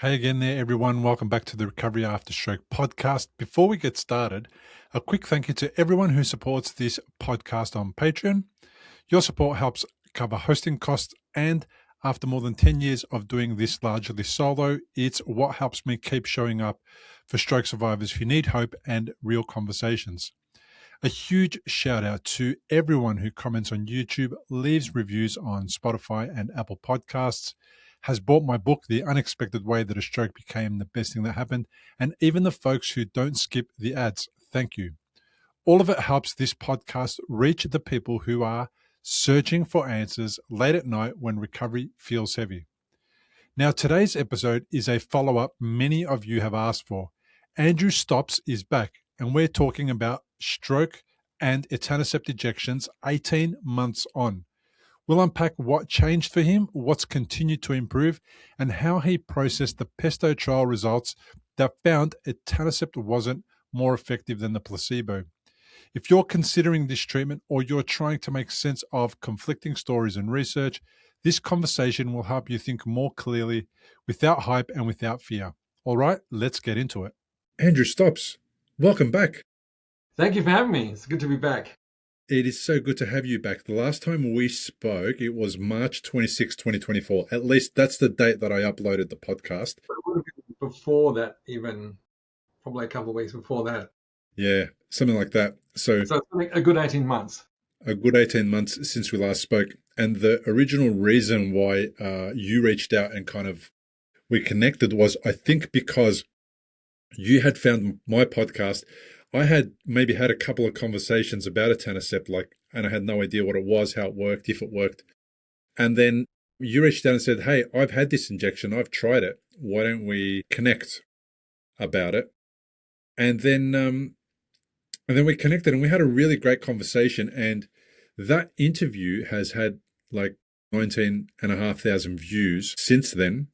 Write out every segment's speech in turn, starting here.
Hey again there, everyone. Welcome back to the Recovery After Stroke podcast. Before we get started, a quick thank you to everyone who supports this podcast on Patreon. Your support helps cover hosting costs, and after more than 10 years of doing this largely solo, it's what helps me keep showing up for stroke survivors who need hope and real conversations. A huge shout out to everyone who comments on YouTube, leaves reviews on Spotify and Apple Podcasts, has bought my book, The Unexpected Way That a Stroke Became the Best Thing That Happened, and even the folks who don't skip the ads. Thank you. All of it helps this podcast reach the people who are searching for answers late at night when recovery feels heavy. Now, today's episode is a follow-up many of you have asked for. Andrew Stops is back, and we're talking about stroke and Etanercept injections 18 months on. We'll unpack what changed for him, what's continued to improve, and how he processed the PESTO trial results that found Etanercept wasn't more effective than the placebo. If you're considering this treatment or you're trying to make sense of conflicting stories and research, this conversation will help you think more clearly, without hype and without fear. All right, let's get into it. Andrew Stops, welcome back. Thank you for having me. It's good to be back. It is so good to have you back. The last time we spoke, it was March 26, 2024. At least that's the date that I uploaded the podcast. But it would have been before that, even probably a couple of weeks before that. Yeah, something like that. So it's a good 18 months. A good 18 months since we last spoke. And the original reason why you reached out and we connected was, I think, because you had found my podcast. I had maybe had a couple of conversations about Etanercept, and I had no idea what it was, how it worked, if it worked. And then you reached out and said, hey, I've had this injection. I've tried it. Why don't we connect about it? And then we connected and we had a really great conversation. And that interview has had 19,500 views since then.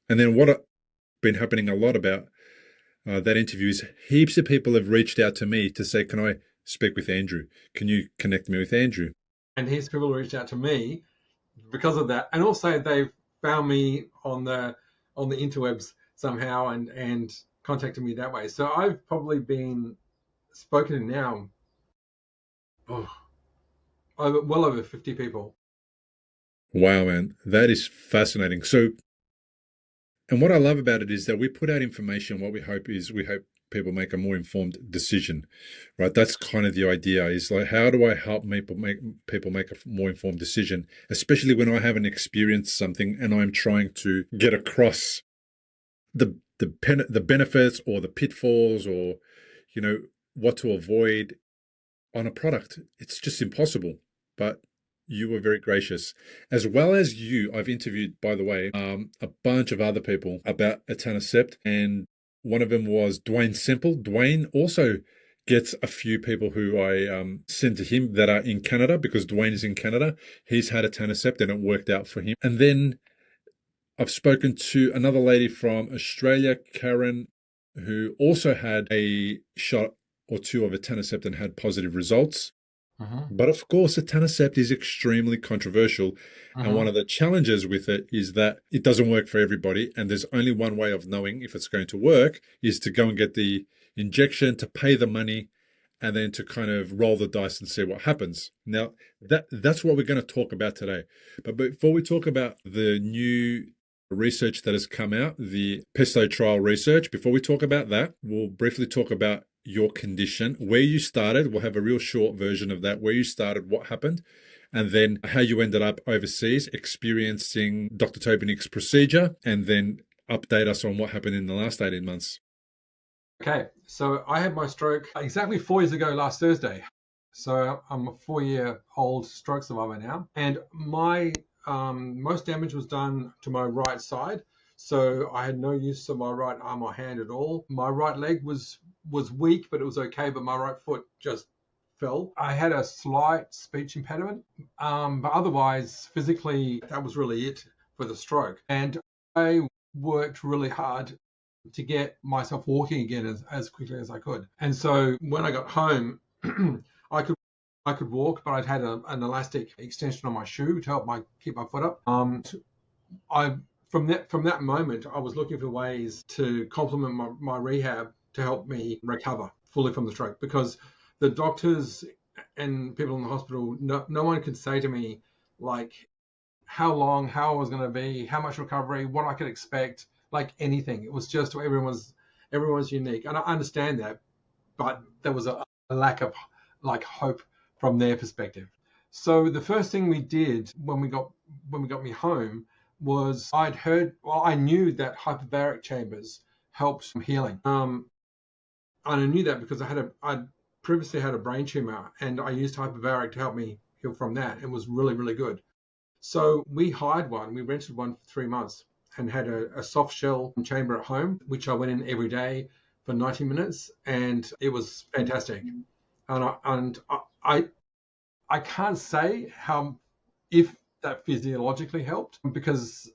And then what been happening a lot about that interview is heaps of people have reached out to me to say, can I speak with Andrew? Can you connect me with Andrew? And heaps of people reached out to me because of that. And also they've found me on the interwebs somehow and contacted me that way. So I've probably been spoken to now well over 50 people. Wow, man. That is fascinating. So, and what I love about it is that we put out information. What we hope people make a more informed decision, right? That's kind of the idea, is how do I help people make a more informed decision, especially when I haven't experienced something and I'm trying to get across the benefits or the pitfalls or, what to avoid on a product. It's just impossible. But you were very gracious. As well as you, I've interviewed, by the way, a bunch of other people about Etanercept, and one of them was Dwayne Semple. Dwayne also gets a few people who I send to him that are in Canada, because Dwayne is in Canada. He's had Etanercept and it worked out for him. And then I've spoken to another lady from Australia, Karen, who also had a shot or two of Etanercept and had positive results. But of course, Etanercept is extremely controversial. And one of the challenges with it is that it doesn't work for everybody. And there's only one way of knowing if it's going to work, is to go and get the injection, to pay the money, and then to kind of roll the dice and see what happens. Now, that's what we're going to talk about today. But before we talk about the new research that has come out, the PESTO trial research, before we talk about that, we'll briefly talk about your condition, where you started. We'll have a real short version of that, where you started, what happened, and then how you ended up overseas experiencing Dr. Tobinick's procedure, and then update us on what happened in the last 18 months. Okay, so I had my stroke exactly 4 years ago last Thursday. So I'm a 4-year-old stroke survivor now, and my most damage was done to my right side. So I had no use of my right arm or hand at all. My right leg was weak, but it was okay. But my right foot just fell. I had a slight speech impediment, but otherwise, physically, that was really it for the stroke. And I worked really hard to get myself walking again as quickly as I could. And so when I got home, I could walk, but I'd had an elastic extension on my shoe to help keep my foot up. I from that moment, I was looking for ways to complement my rehab to help me recover fully from the stroke, because the doctors and people in the hospital, no one could say to me like how long, how I was going to be, how much recovery, what I could expect, like anything. It was just everyone's unique, and I understand that, but there was a lack of like hope from their perspective. So the first thing we did when we got me home was I knew that hyperbaric chambers helped healing. And I knew that because I'd previously had a brain tumor, and I used hyperbaric to help me heal from that. It was really, really good. So we hired one, we rented one for 3 months and had a soft shell chamber at home, which I went in every day for 90 minutes, and it was fantastic. And I can't say if that physiologically helped, because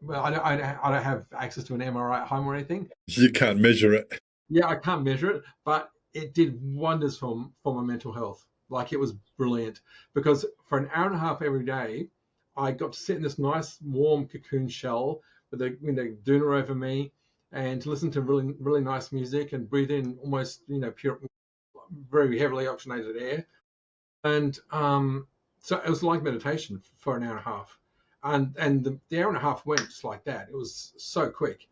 well, I don't have access to an MRI at home or anything. You can't measure it. Yeah, I can't measure it, but it did wonders for my mental health. Like, it was brilliant, because for an hour and a half every day, I got to sit in this nice warm cocoon shell with a doona over me, and to listen to really really nice music and breathe in almost pure, very heavily oxygenated air. And so it was like meditation for an hour and a half, and the hour and a half went just like that. It was so quick,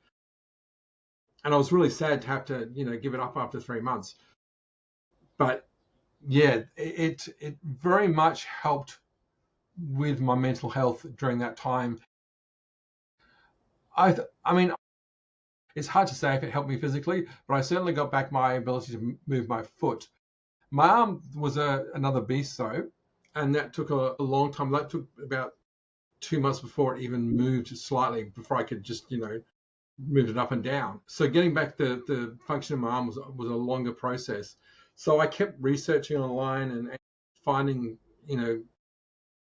and I was really sad to have to give it up after 3 months. But yeah, it very much helped with my mental health during that time. I mean, it's hard to say if it helped me physically, but I certainly got back my ability to move my foot. My arm was another beast though, and that took a long time. That took about 2 months before it even moved slightly, before I could just move it up and down. So getting back the function of my arm was a longer process. So I kept researching online and finding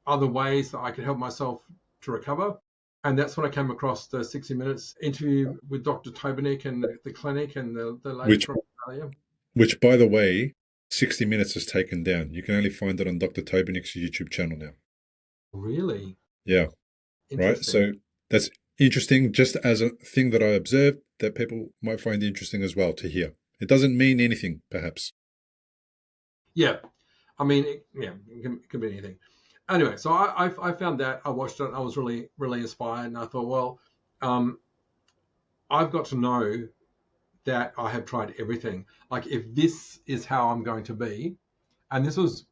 other ways that I could help myself to recover. And that's when I came across the 60 Minutes interview with Dr. Tobinick and the clinic and the lady Which, from Australia. which, by the way, 60 Minutes has taken down. You can only find it on Dr. Tobinick's YouTube channel now. Really? Yeah, right. So that's interesting, just as a thing that I observed that people might find interesting as well to hear. It doesn't mean anything, perhaps. Yeah. I mean, it can be anything. Anyway, so I found that, I watched it, I was really, really inspired, and I thought, well, I've got to know that I have tried everything. Like, if this is how I'm going to be, and this was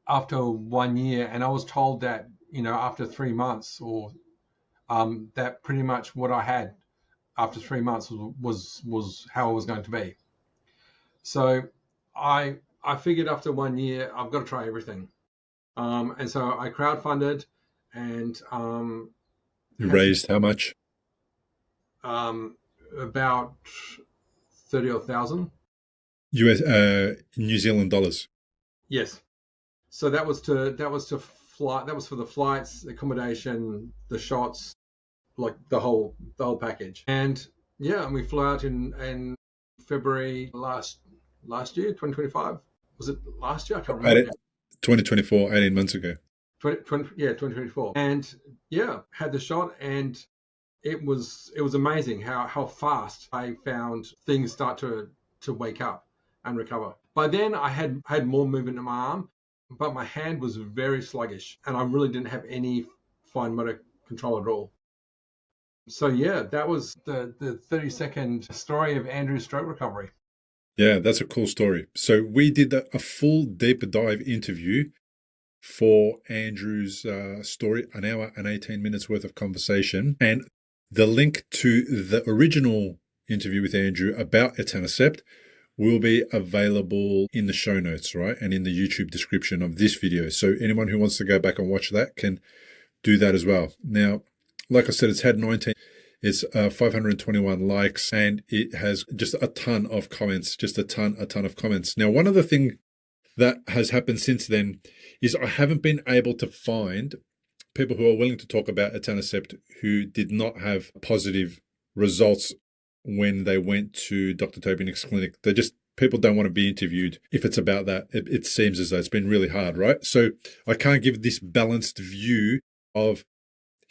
after 1 year, and I was told that, after 3 months, or that pretty much what I had after 3 months was how I was going to be. So I figured after 1 year, I've got to try everything. And so I crowdfunded, and You raised how much? About 30,000 US, New Zealand dollars. Yes. So that was to fly. That was for the flights, accommodation, the shots, like the whole package. And yeah, and we flew out in February last year, 2025. Was it last year? I can't remember. 2024, 18 months ago. 2024. And yeah, had the shot, and it was amazing how fast I found things start to wake up and recover. By then I had more movement in my arm, but my hand was very sluggish, and I really didn't have any fine motor control at all. So yeah, that was the 30-second story of Andrew's stroke recovery. Yeah, that's a cool story. So we did a full deep dive interview for Andrew's story, an hour and 18 minutes worth of conversation. And the link to the original interview with Andrew about Etanercept will be available in the show notes, right? And in the YouTube description of this video. So anyone who wants to go back and watch that can do that as well. Now, like I said, it's had 521 likes, and it has just a ton of comments, a ton of comments. Now, one of the things that has happened since then is I haven't been able to find people who are willing to talk about Etanercept who did not have positive results when they went to Dr. Tobinick's clinic. People don't want to be interviewed if it's about that. It seems as though it's been really hard, right? So I can't give this balanced view of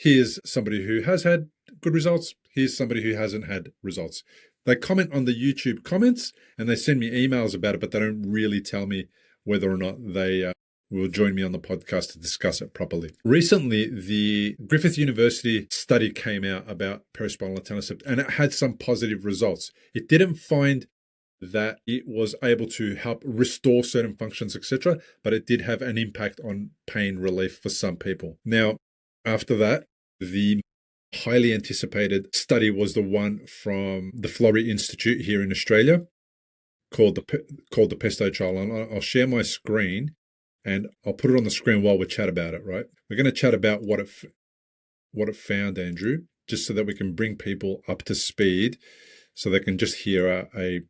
here's somebody who has had good results. Here's somebody who hasn't had results. They comment on the YouTube comments and they send me emails about it, but they don't really tell me whether or not they will join me on the podcast to discuss it properly. Recently, the Griffith University study came out about perispinal etanercept, and it had some positive results. It didn't find that it was able to help restore certain functions, etc., but it did have an impact on pain relief for some people. Now, after that, the highly anticipated study was the one from the Florey Institute here in Australia called the PESTO trial. And I'll share my screen and I'll put it on the screen while we chat about it, right? We're going to chat about what it found, Andrew, just so that we can bring people up to speed so they can just hear a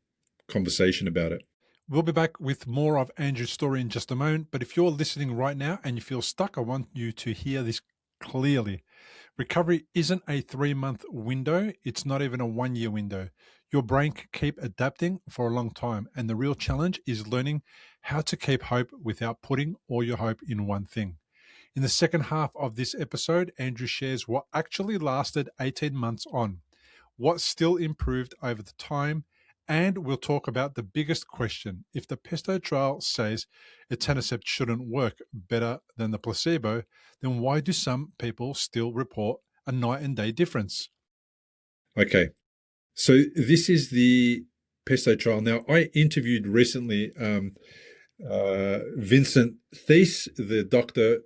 conversation about it. We'll be back with more of Andrew's story in just a moment, but if you're listening right now and you feel stuck, I want you to hear this clearly. Recovery isn't a 3-month window. It's not even a 1-year window. Your brain can keep adapting for a long time, and the real challenge is learning how to keep hope without putting all your hope in one thing. In the second half of this episode, Andrew shares what actually lasted 18 months on, what still improved over the time, and we'll talk about the biggest question. If the PESTO trial says etanercept shouldn't work better than the placebo, then why do some people still report a night and day difference? Okay, so this is the PESTO trial. Now, I interviewed recently Vincent Thies, the doctor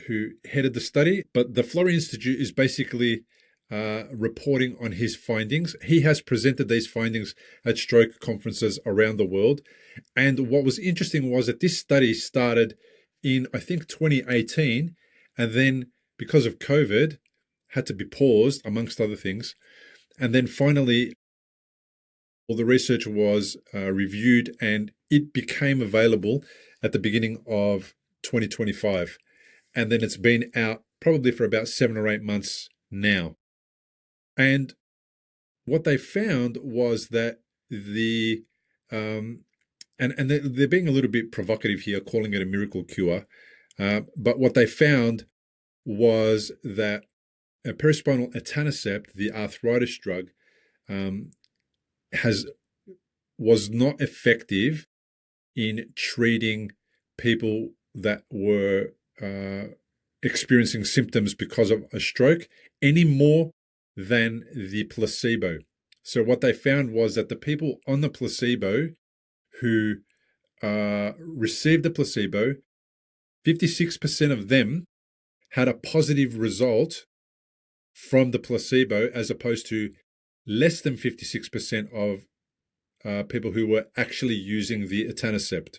who headed the study, but the Florey Institute is basically reporting on his findings. He has presented these findings at stroke conferences around the world. And what was interesting was that this study started in, I think, 2018, and then because of COVID, had to be paused, amongst other things. And then finally, all the research was reviewed and it became available at the beginning of 2025. And then it's been out probably for about 7 or 8 months now. And what they found was that and they're being a little bit provocative here, calling it a miracle cure. But what they found was that perispinal etanercept, the arthritis drug, was not effective in treating people that were experiencing symptoms because of a stroke any more than the placebo. So what they found was that the people on the placebo who received the placebo, 56% of them had a positive result from the placebo, as opposed to less than 56% of people who were actually using the etanercept.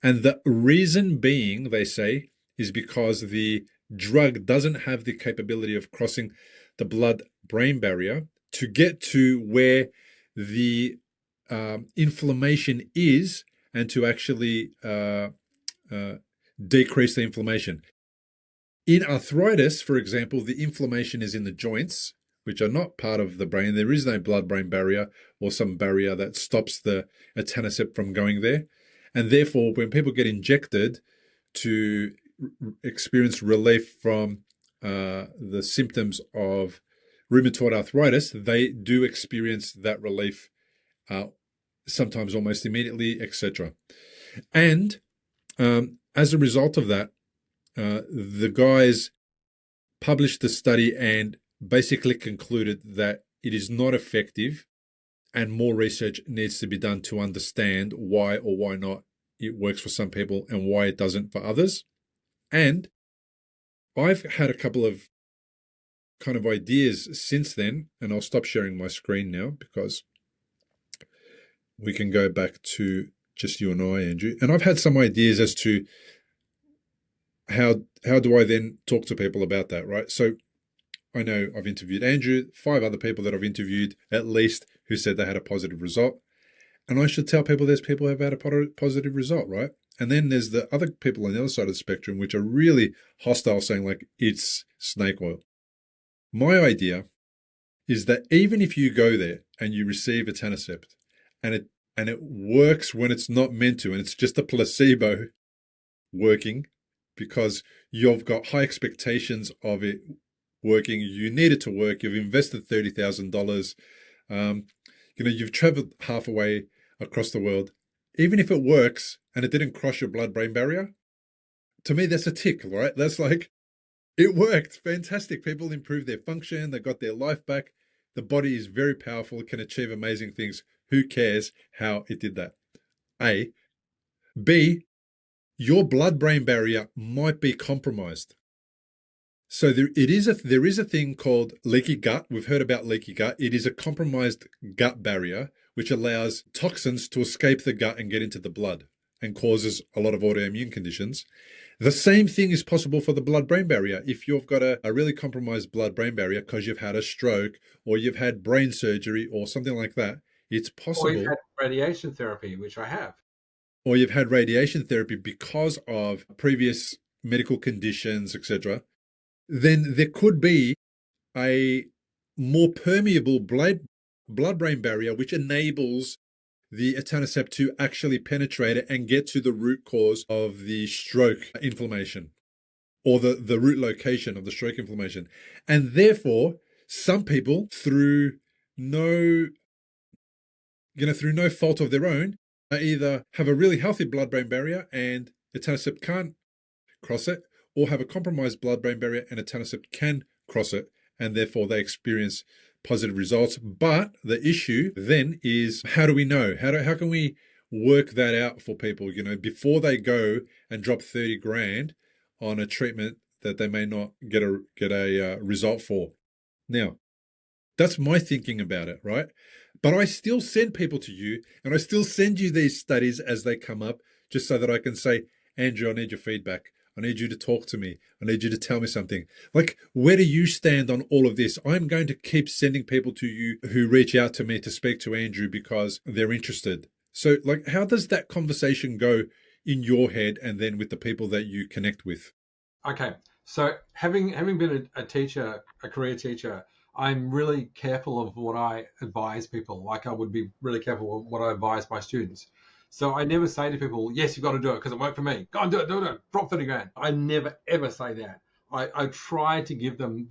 And the reason being, they say, is because the drug doesn't have the capability of crossing the blood-brain barrier to get to where the inflammation is and to actually decrease the inflammation. In arthritis, for example, the inflammation is in the joints, which are not part of the brain. There is no blood-brain barrier or some barrier that stops the etanercept from going there. And therefore, when people get injected to experience relief from the symptoms of rheumatoid arthritis, they do experience that relief sometimes almost immediately, etc. And as a result of that, the guys published the study and basically concluded that it is not effective and more research needs to be done to understand why or why not it works for some people and why it doesn't for others. And I've had a couple of kind of ideas since then, and I'll stop sharing my screen now because we can go back to just you and I, Andrew. And I've had some ideas as to how do I then talk to people about that, right? So I know I've interviewed Andrew, 5 other people that I've interviewed at least who said they had a positive result. And I should tell people there's people who have had a positive result, right? And then there's the other people on the other side of the spectrum, which are really hostile, saying like, it's snake oil. My idea is that even if you go there and you receive etanercept and it works when it's not meant to, and it's just a placebo working because you've got high expectations of it working. You need it to work. You've invested $30,000. You've traveled half a way across the world. Even if it works and it didn't cross your blood-brain barrier, to me, that's a tick, right? That's like, it worked. Fantastic. People improved their function. They got their life back. The body is very powerful. It can achieve amazing things. Who cares how it did that? A. B. Your blood-brain barrier might be compromised. So there is a thing called leaky gut. We've heard about leaky gut. It is a compromised gut barrier, which allows toxins to escape the gut and get into the blood and causes a lot of autoimmune conditions. The same thing is possible for the blood-brain barrier. If you've got a really compromised blood-brain barrier because you've had a stroke or you've had brain surgery or something like that, it's possible. Or you've had radiation therapy, which I have. Or you've had radiation therapy because of previous medical conditions, etc. Then there could be a more permeable blood-brain barrier, which enables the etanercept to actually penetrate it and get to the root cause of the stroke inflammation, or the root location of the stroke inflammation. And therefore, some people, through no fault of their own, either have a really healthy blood-brain barrier and etanercept can't cross it, or have a compromised blood-brain barrier and etanercept can cross it, and therefore they experience positive results. But the issue then is, how do we know? How can we work that out for people, before they go and drop 30 grand on a treatment that they may not get a result for? Now, that's my thinking about it, right? But I still send people to you, and I still send you these studies as they come up, just so that I can say, Andrew, I need your feedback. I need you to talk to me. I need you to tell me something. Like, where do you stand on all of this? I'm going to keep sending people to you who reach out to me to speak to Andrew because they're interested. So, like, how does that conversation go in your head and then with the people that you connect with? Okay. So having been a teacher, a career teacher, I'm really careful of what I advise people. Like, I would be really careful of what I advise my students. So I never say to people, yes, you've got to do it because it worked for me. Go and do it. Drop 30 grand. I never, ever say that. I try to give them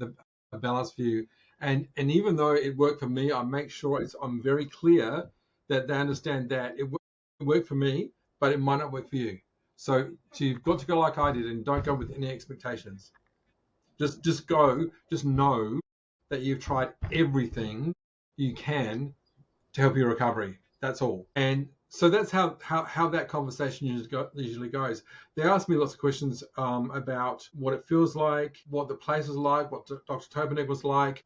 a balanced view. And even though it worked for me, I make sure I'm very clear that they understand that it worked for me, but it might not work for you. So you've got to go like I did and don't go with any expectations. Just go, just know that you've tried everything you can to help your recovery. That's all. And so that's how that conversation usually goes. They ask me lots of questions about what it feels like, what the place is like, what Dr. Tobenek was like,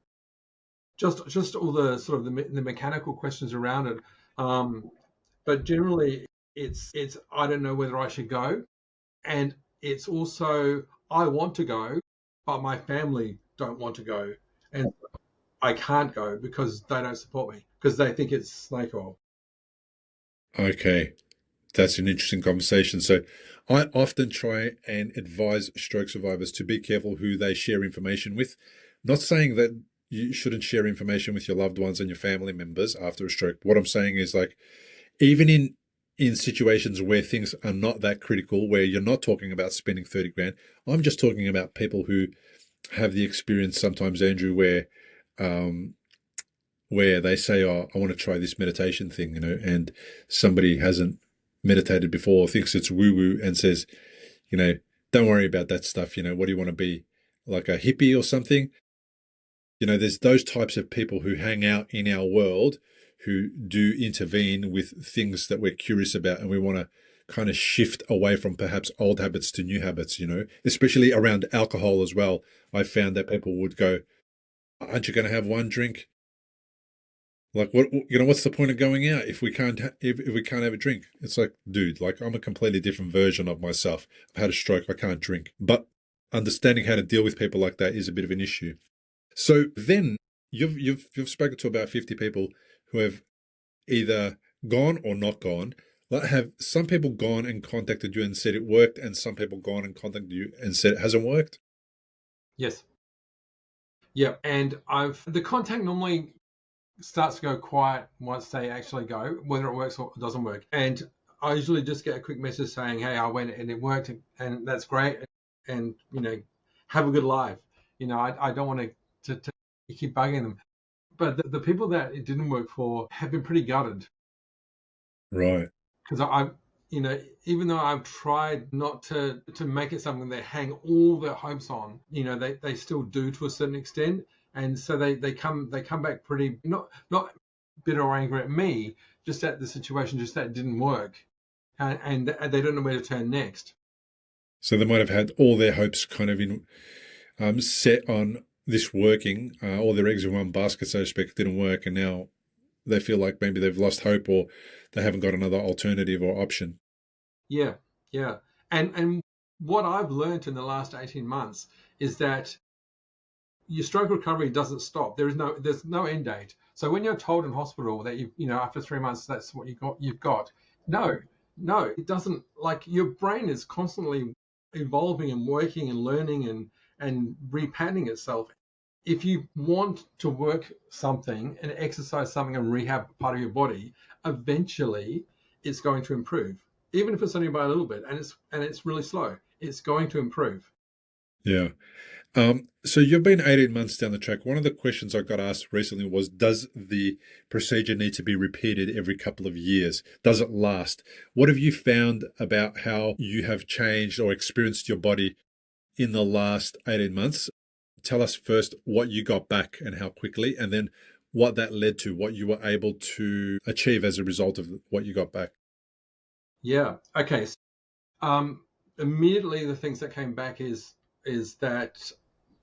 just all the sort of the mechanical questions around it. But generally, it's I don't know whether I should go, and it's also I want to go, but my family don't want to go, and I can't go because they don't support me because they think it's snake oil. Okay, that's an interesting conversation. So I often try and advise stroke survivors to be careful who they share information with. Not saying that you shouldn't share information with your loved ones and your family members after a stroke. What I'm saying is, like, even in situations where things are not that critical, where you're not talking about spending 30 grand, I'm just talking about people who have the experience sometimes, Andrew, where they say, oh, I want to try this meditation thing, and somebody hasn't meditated before, thinks it's woo-woo, and says, don't worry about that stuff. What do you want to be, like a hippie or something? There's those types of people who hang out in our world who do intervene with things that we're curious about, and we want to kind of shift away from perhaps old habits to new habits, especially around alcohol as well. I found that people would go, aren't you going to have one drink? Like, what's the point of going out if we can't have a drink? It's like, dude, like, I'm a completely different version of myself. I've had a stroke. I can't drink. But understanding how to deal with people like that is a bit of an issue. So then you've spoken to about 50 people who have either gone or not gone. Have some people gone and contacted you and said it worked, and some people gone and contacted you and said it hasn't worked? Yes. Yeah, and the contact normally starts to go quiet once they actually go, whether it works or doesn't work. And I usually just get a quick message saying, hey, I went and it worked, and that's great, and have a good life. I don't want to to keep bugging them. But the people that it didn't work for have been pretty gutted. Right. Because I, even though I've tried not to make it something they hang all their hopes on, they still do to a certain extent, and so they come back pretty not bitter or angry at me, just at the situation, just that it didn't work, and they don't know where to turn next. So they might have had all their hopes kind of in set on this working, all their eggs in one basket, so to speak, didn't work, and now they feel like maybe they've lost hope or they haven't got another alternative or option. Yeah, yeah. And what I've learned in the last 18 months is that your stroke recovery doesn't stop. There's no end date. So when you're told in hospital that after 3 months that's what you've got. No, it doesn't. Like, your brain is constantly evolving and working and learning and repatterning itself. If you want to work something and exercise something and rehab part of your body, eventually it's going to improve, even if it's only by a little bit, and it's really slow. It's going to improve. Yeah. So you've been 18 months down the track. One of the questions I got asked recently was, does the procedure need to be repeated every couple of years? Does it last? What have you found about how you have changed or experienced your body in the last 18 months? Tell us first what you got back and how quickly, and then what that led to, what you were able to achieve as a result of what you got back. Yeah. Okay. So, immediately the things that came back is that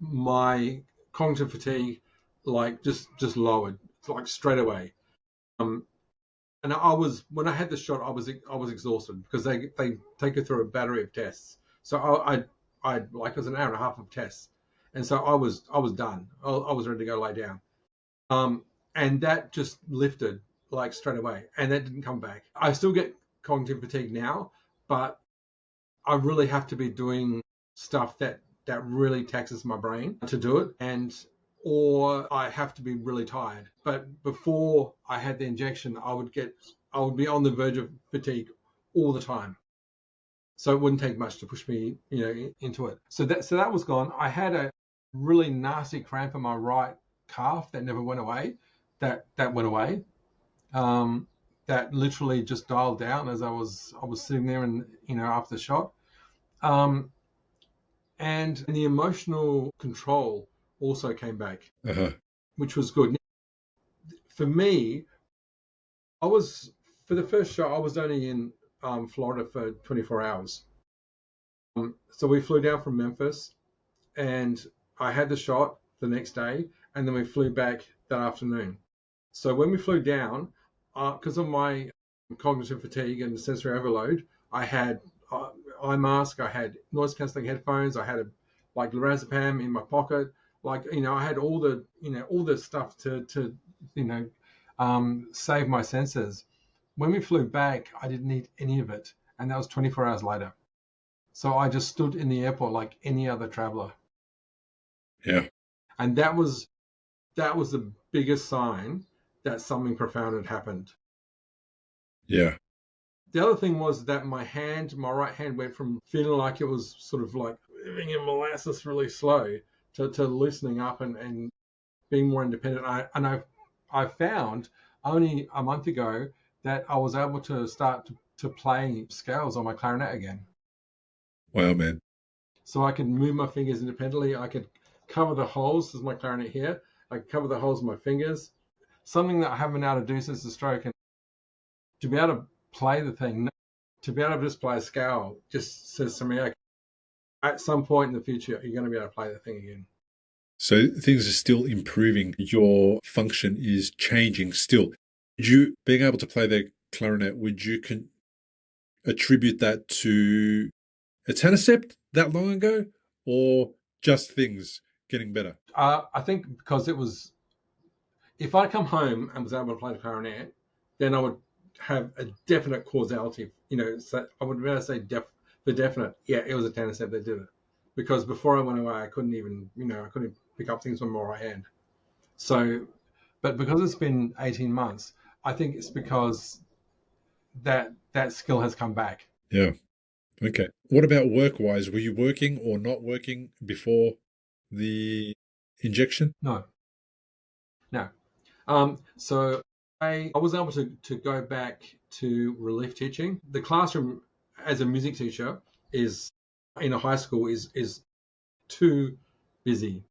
my cognitive fatigue, like, just lowered, like, straight away. And when I had the shot, I was exhausted because they take you through a battery of tests. So I like, it was an hour and a half of tests, and so I was done. I was ready to go lay down. And that just lifted, like, straight away, and that didn't come back. I still get cognitive fatigue now, but I really have to be doing stuff that really taxes my brain to do it, or I have to be really tired. But before I had the injection, I would be on the verge of fatigue all the time. So it wouldn't take much to push me, into it. So that was gone. I had a really nasty cramp in my right calf that never went away. That went away. That literally just dialed down as I was sitting there, and after the shot. And the emotional control also came back, which was good. For me, for the first shot, I was only in Florida for 24 hours. So we flew down from Memphis, and I had the shot the next day, and then we flew back that afternoon. So when we flew down, because of my cognitive fatigue and sensory overload, I had eye mask, I had noise cancelling headphones, I had like lorazepam in my pocket, like, I had all the stuff to save my senses. When we flew back, I didn't need any of it, and that was 24 hours later. So I just stood in the airport like any other traveler. Yeah. And that was the biggest sign that something profound had happened. Yeah. The other thing was that my right hand went from feeling like it was sort of like living in molasses really slow to loosening up and being more independent. I found only a month ago that I was able to start to play scales on my clarinet again. Wow, man. So I could move my fingers independently. I could cover the holes. This is my clarinet here. I could cover the holes with my fingers. Something that I haven't been able to do since the stroke. And to be able to play the thing, to be able to just play a scale, just says to me, okay, at some point in the future, you're going to be able to play the thing again. So things are still improving. Your function is changing still. Being able to play the clarinet, would you attribute that to Etanercept that long ago, or just things getting better? I think because it was, if I come home and was able to play the clarinet, then I would have a definite causality. So I would be able to say for definite, yeah, it was Etanercept that did it. Because before I went away, I couldn't even, I couldn't pick up things with my right hand. So, but because it's been 18 months, I think it's because that skill has come back. Yeah. Okay. What about work-wise? Were you working or not working before the injection? No. So I was able to go back to relief teaching. The classroom as a music teacher is in a high school is too busy,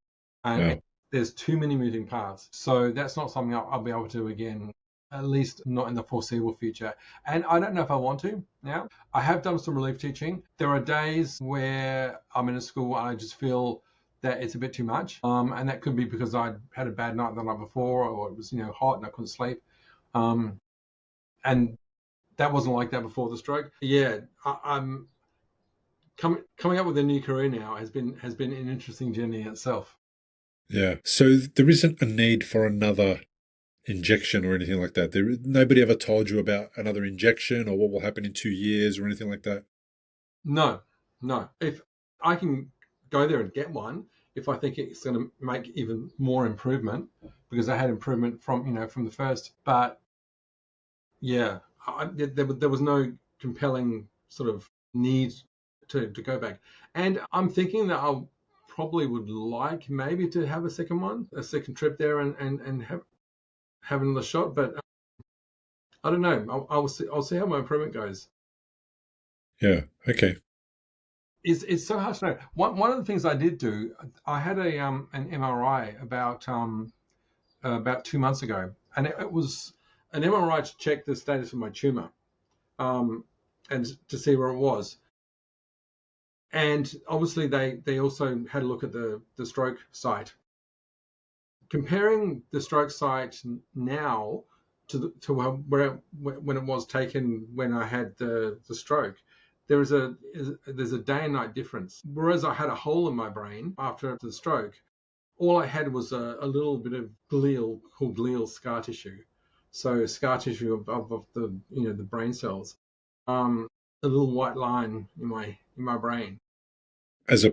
and there's too many moving parts. So that's not something I'll be able to do again, at least not in the foreseeable future. And I don't know if I want to now. I have done some relief teaching. There are days where I'm in a school and I just feel that it's a bit too much. And that could be because I had a bad night the night before, or it was, hot and I couldn't sleep. And that wasn't like that before the stroke. Yeah, I'm coming up with a new career now has been an interesting journey in itself. Yeah. So there isn't a need for another injection or anything like that. Nobody ever told you about another injection or what will happen in 2 years or anything like that? No. If I can go there and get one, if I think it's going to make even more improvement, because I had improvement from the first. But yeah, there was no compelling sort of need to go back. And I'm thinking that I probably would like maybe to have a second trip there and have another shot. But I don't know. I'll see how my improvement goes. Yeah. Okay. It's so hard to know. One of the things I did do, I had an MRI about 2 months ago, and it was an MRI to check the status of my tumor, and to see where it was. And obviously they also had a look at the stroke site. Comparing the stroke site now to when it was taken when I had the stroke, there's a day and night difference. Whereas I had a hole in my brain after the stroke, all I had was a little bit of glial scar tissue. So scar tissue of the the brain cells, a little white line in my brain. As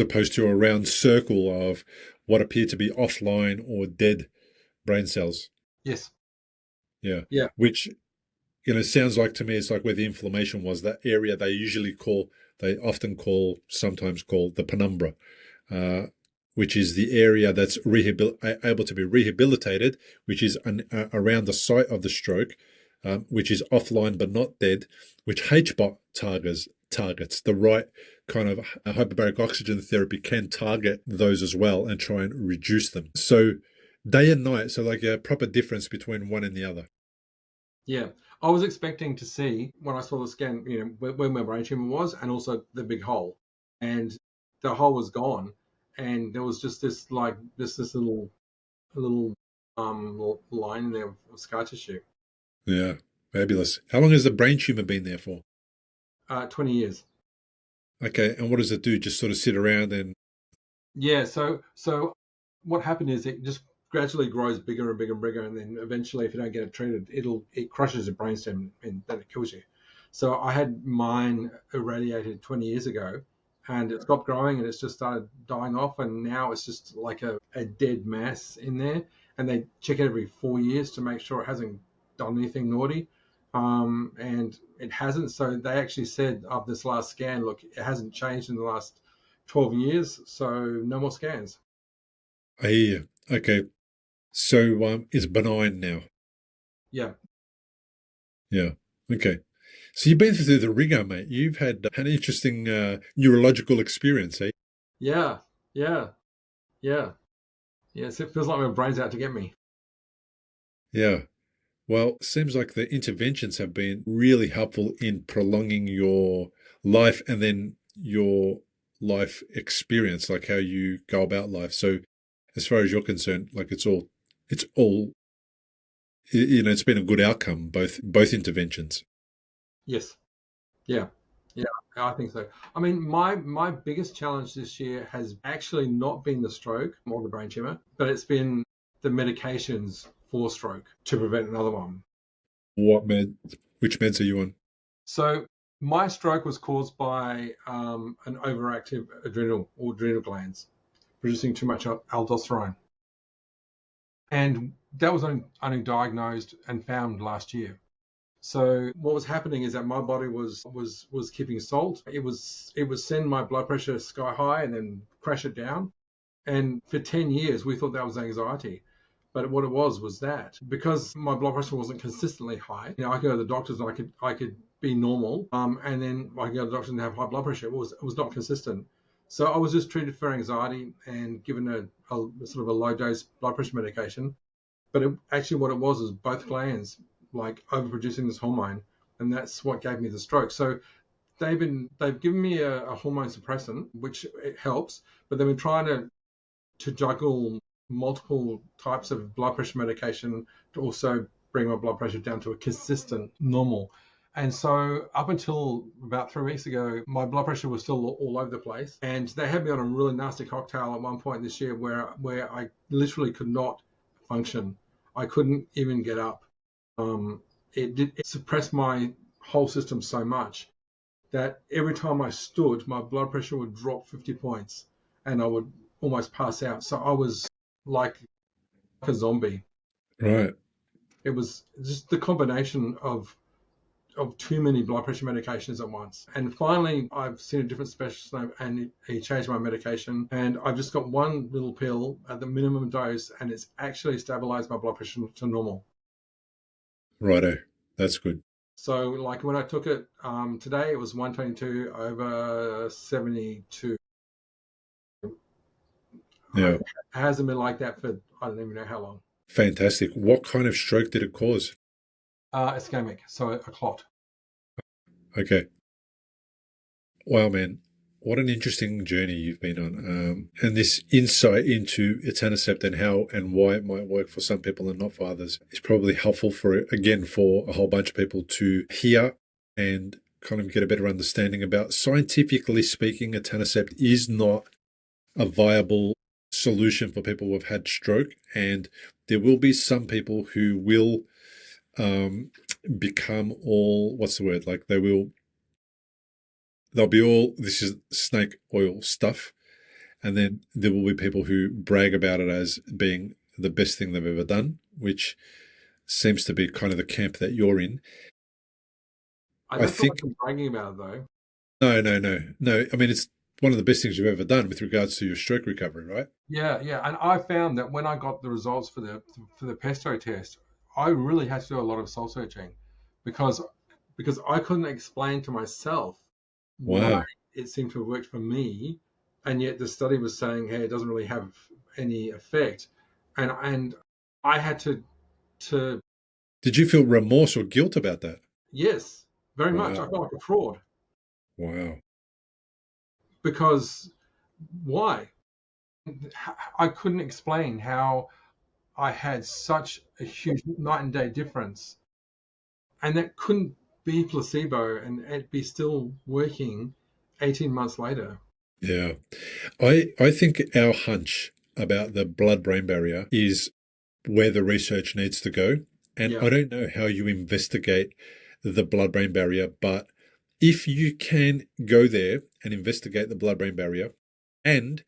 opposed to a round circle of what appear to be offline or dead brain cells. Yes. Yeah. Yeah. Which sounds like to me it's like where the inflammation was, that area sometimes call the penumbra, which is the area that's able to be rehabilitated, which is around the site of the stroke, which is offline but not dead, which HBOT targets the right kind of hyperbaric oxygen therapy can target those as well and try and reduce them. So day and night, so like a proper difference between one and the other. Yeah, I was expecting to see when I saw the scan, where my brain tumor was, and also the big hole, and the hole was gone, and there was just this little line there of scar tissue. Yeah, fabulous. How long has the brain tumor been there for? 20 years. Okay, and what does it do? Just sort of sit around and... Yeah, so what happened is it just gradually grows bigger and bigger and bigger, and then eventually, if you don't get it treated, it crushes your brainstem and then it kills you. So I had mine irradiated 20 years ago, and it stopped growing and it's just started dying off, and now it's just like a dead mass in there, and they check it every 4 years to make sure it hasn't done anything naughty. And it hasn't. So they actually said of this last scan, look, it hasn't changed in the last 12 years, so no more scans. I hear you. Okay. So it's benign now. Yeah. Yeah. Okay. So you've been through the rigour, mate. You've had an interesting neurological experience, eh? Yeah. Yes, it feels like my brain's out to get me. Yeah. Well, seems like the interventions have been really helpful in prolonging your life and then your life experience, like how you go about life. So as far as you're concerned, like it's all, it's been a good outcome, both interventions. Yes. Yeah. I think so. I mean, my biggest challenge this year has actually not been the stroke or the brain tumor, but it's been the medications for stroke to prevent another one. Which meds are you on? So my stroke was caused by an overactive adrenal glands producing too much aldosterone, and that was only diagnosed and found last year. So what was happening is that my body was keeping salt. It would send my blood pressure sky high and then crash it down. And for 10 years, we thought that was anxiety. But what it was that because my blood pressure wasn't consistently high, I could go to the doctors and I could be normal, and then I could go to the doctors and have high blood pressure. It was not consistent. So I was just treated for anxiety and given a sort of a low dose blood pressure medication. But actually, what it was is both glands like overproducing this hormone, and that's what gave me the stroke. So they've given me a hormone suppressant, which it helps, but they've been trying to juggle multiple types of blood pressure medication to also bring my blood pressure down to a consistent normal. And so up until about 3 weeks ago, my blood pressure was still all over the place. And they had me on a really nasty cocktail at one point this year where I literally could not function. I couldn't even get up. It suppressed my whole system so much that every time I stood, my blood pressure would drop 50 points and I would almost pass out. So I was like a zombie. Right. It was just the combination of too many blood pressure medications at once. And finally, I've seen a different specialist and he changed my medication. And I've just got one little pill at the minimum dose, and it's actually stabilized my blood pressure to normal. Righto. That's good. So like when I took it today, it was 122 over 72. Yeah. It hasn't been like that for I don't even know how long. Fantastic. What kind of stroke did it cause? Ischemic, so a clot. Okay. Wow, man. What an interesting journey you've been on. And this insight into Etanercept and how and why it might work for some people and not for others is probably helpful for a whole bunch of people to hear and kind of get a better understanding about. Scientifically speaking, Etanercept is not a viable solution for people who have had stroke, and there will be some people who will become all, what's the word? Like they'll be all, this is snake oil stuff. And then there will be people who brag about it as being the best thing they've ever done, which seems to be kind of the camp that you're in. I think I'm bragging about it though. No. I mean, it's one of the best things you've ever done with regards to your stroke recovery, right? Yeah. And I found that when I got the results for the PESTO test, I really had to do a lot of soul searching because I couldn't explain to myself why it seemed to have worked for me, and yet the study was saying, hey, it doesn't really have any effect. And I had to. Did you feel remorse or guilt about that? Yes, very much. I felt like a fraud. Wow. Because why? I couldn't explain how I had such a huge night and day difference, and that couldn't be placebo and it be still working 18 months later. Yeah. I think our hunch about the blood-brain barrier is where the research needs to go. And I don't know how you investigate the blood-brain barrier, but if you can go there and investigate the blood-brain barrier, and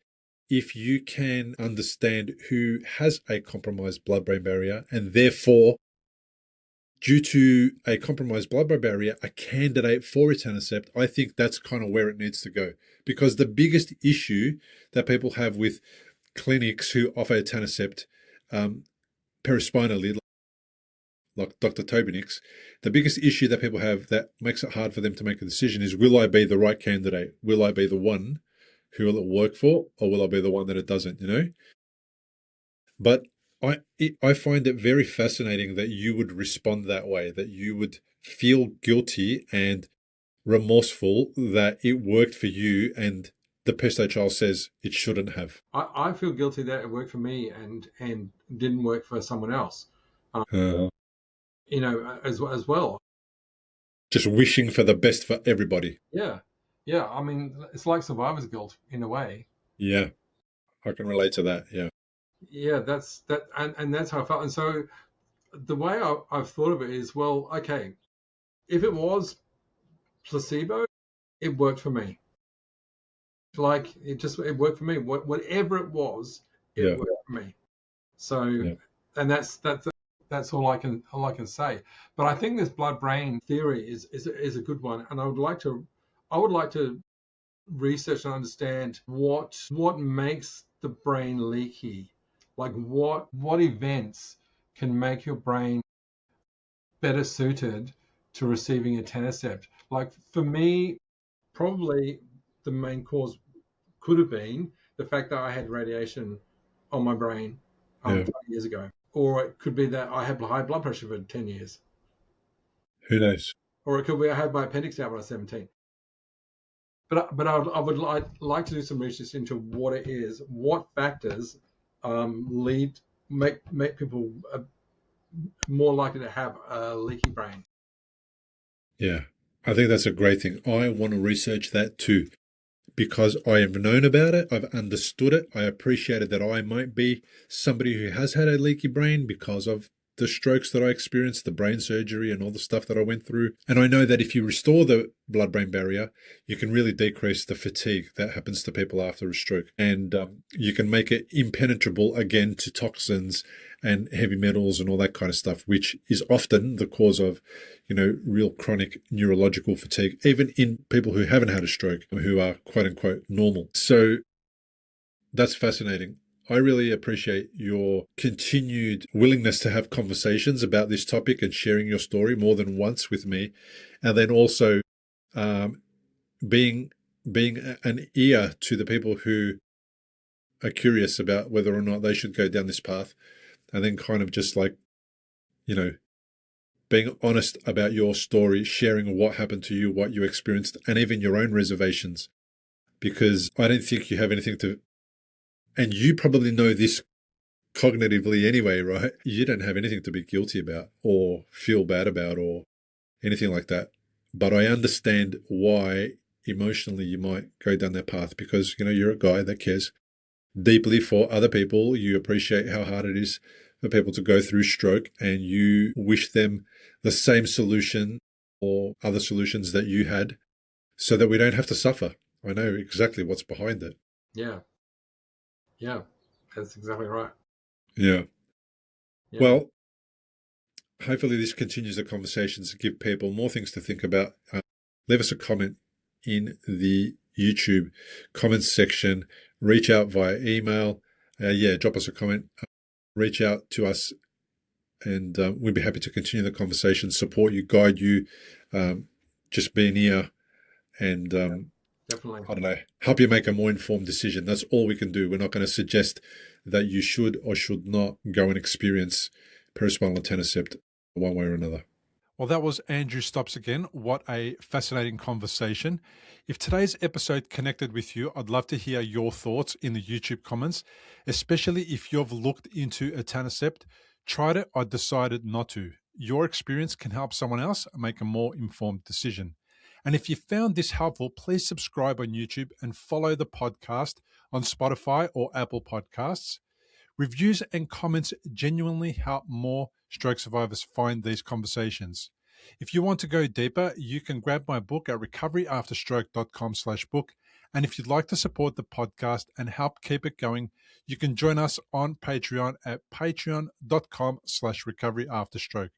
if you can understand who has a compromised blood-brain barrier, and therefore, due to a compromised blood-brain barrier, a candidate for Etanercept, I think that's kind of where it needs to go. Because the biggest issue that people have with clinics who offer Etanercept paraspinally, like Dr. Tobinix, the biggest issue that people have that makes it hard for them to make a decision is, will I be the right candidate? Will I be the one who will it work for, or will I be the one that it doesn't, But I find it very fascinating that you would respond that way, that you would feel guilty and remorseful that it worked for you and the PESTO trial says it shouldn't have. I feel guilty that it worked for me and didn't work for someone else, as well. Just wishing for the best for everybody. Yeah. I mean, it's like survivor's guilt in a way. Yeah, I can relate to that. Yeah. Yeah, that's how I felt. And so the way I've thought of it is, well, okay, if it was placebo, it worked for me. Like it worked for me. Whatever it was, it worked for me. So, and that's all I can say. But I think this blood-brain theory is a good one, and I would like to research and understand what makes the brain leaky? Like what events can make your brain better suited to receiving Etanercept? Like for me, probably the main cause could have been the fact that I had radiation on my brain 20 years ago. Or it could be that I had high blood pressure for 10 years. Who knows? Or it could be I had my appendix out when I was 17. But I would like to do some research into what it is, what factors make people more likely to have a leaky brain. Yeah, I think that's a great thing. I want to research that too, because I have known about it, I've understood it, I appreciated that I might be somebody who has had a leaky brain because of the strokes that I experienced, the brain surgery and all the stuff that I went through. And I know that if you restore the blood-brain barrier, you can really decrease the fatigue that happens to people after a stroke. And you can make it impenetrable again to toxins and heavy metals and all that kind of stuff, which is often the cause of, real chronic neurological fatigue, even in people who haven't had a stroke, who are quote unquote normal. So that's fascinating. I really appreciate your continued willingness to have conversations about this topic and sharing your story more than once with me. And then also being an ear to the people who are curious about whether or not they should go down this path. And then kind of just like, being honest about your story, sharing what happened to you, what you experienced, and even your own reservations. Because I don't think you have anything to, and you probably know this cognitively anyway, right? You don't have anything to be guilty about or feel bad about or anything like that. But I understand why emotionally you might go down that path, because, you're a guy that cares deeply for other people. You appreciate how hard it is for people to go through stroke, and you wish them the same solution or other solutions that you had so that we don't have to suffer. I know exactly what's behind it. Yeah, that's exactly right. Yeah. Well, hopefully this continues the conversations to give people more things to think about. Leave us a comment in the YouTube comments section. Reach out via email. Drop us a comment. Reach out to us, and we'd be happy to continue the conversation, support you, guide you, just be an ear, and definitely, I don't know, help you make a more informed decision. That's all we can do. We're not going to suggest that you should or should not go and experience perispinal Etanercept one way or another. Well, that was Andrew Stops again. What a fascinating conversation. If today's episode connected with you, I'd love to hear your thoughts in the YouTube comments, especially if you've looked into Etanercept, tried it, or decided not to. Your experience can help someone else make a more informed decision. And if you found this helpful, please subscribe on YouTube and follow the podcast on Spotify or Apple Podcasts. Reviews and comments genuinely help more stroke survivors find these conversations. If you want to go deeper, you can grab my book at recoveryafterstroke.com/book. And if you'd like to support the podcast and help keep it going, you can join us on Patreon at patreon.com/recoveryafterstroke.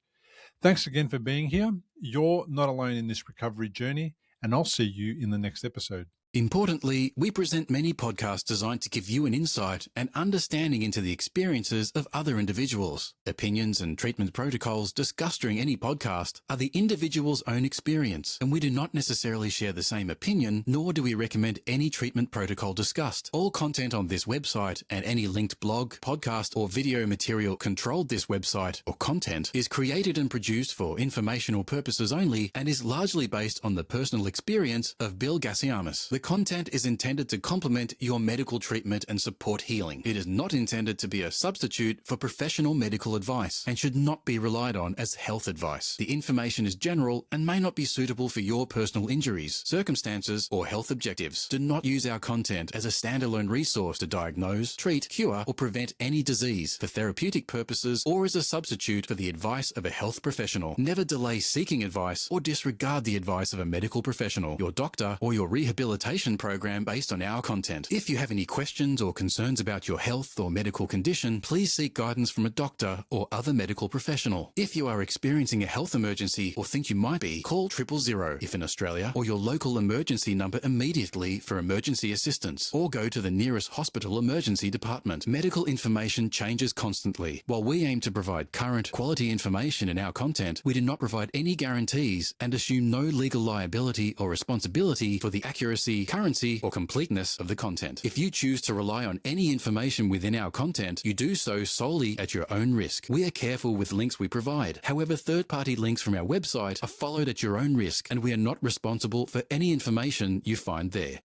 Thanks again for being here. You're not alone in this recovery journey, and I'll see you in the next episode. Importantly, we present many podcasts designed to give you an insight and understanding into the experiences of other individuals. Opinions and treatment protocols discussed during any podcast are the individual's own experience, and we do not necessarily share the same opinion, nor do we recommend any treatment protocol discussed. All content on this website and any linked blog, podcast, or video material controlled this website or content is created and produced for informational purposes only and is largely based on the personal experience of Bill Gassiamis. The content is intended to complement your medical treatment and support healing. It is not intended to be a substitute for professional medical advice and should not be relied on as health advice. The information is general and may not be suitable for your personal injuries, circumstances, or health objectives. Do not use our content as a standalone resource to diagnose, treat, cure, or prevent any disease for therapeutic purposes or as a substitute for the advice of a health professional. Never delay seeking advice or disregard the advice of a medical professional, your doctor, or your rehabilitation education program based on our content. If you have any questions or concerns about your health or medical condition, please seek guidance from a doctor or other medical professional. If you are experiencing a health emergency or think you might be, call 000 if in Australia, or your local emergency number immediately for emergency assistance, or go to the nearest hospital emergency department. Medical information changes constantly. While we aim to provide current, quality information in our content, we do not provide any guarantees and assume no legal liability or responsibility for the accuracy, currency, or completeness of the content. If you choose to rely on any information within our content, you do so solely at your own risk. We are careful with links we provide. However, third-party links from our website are followed at your own risk, and we are not responsible for any information you find there.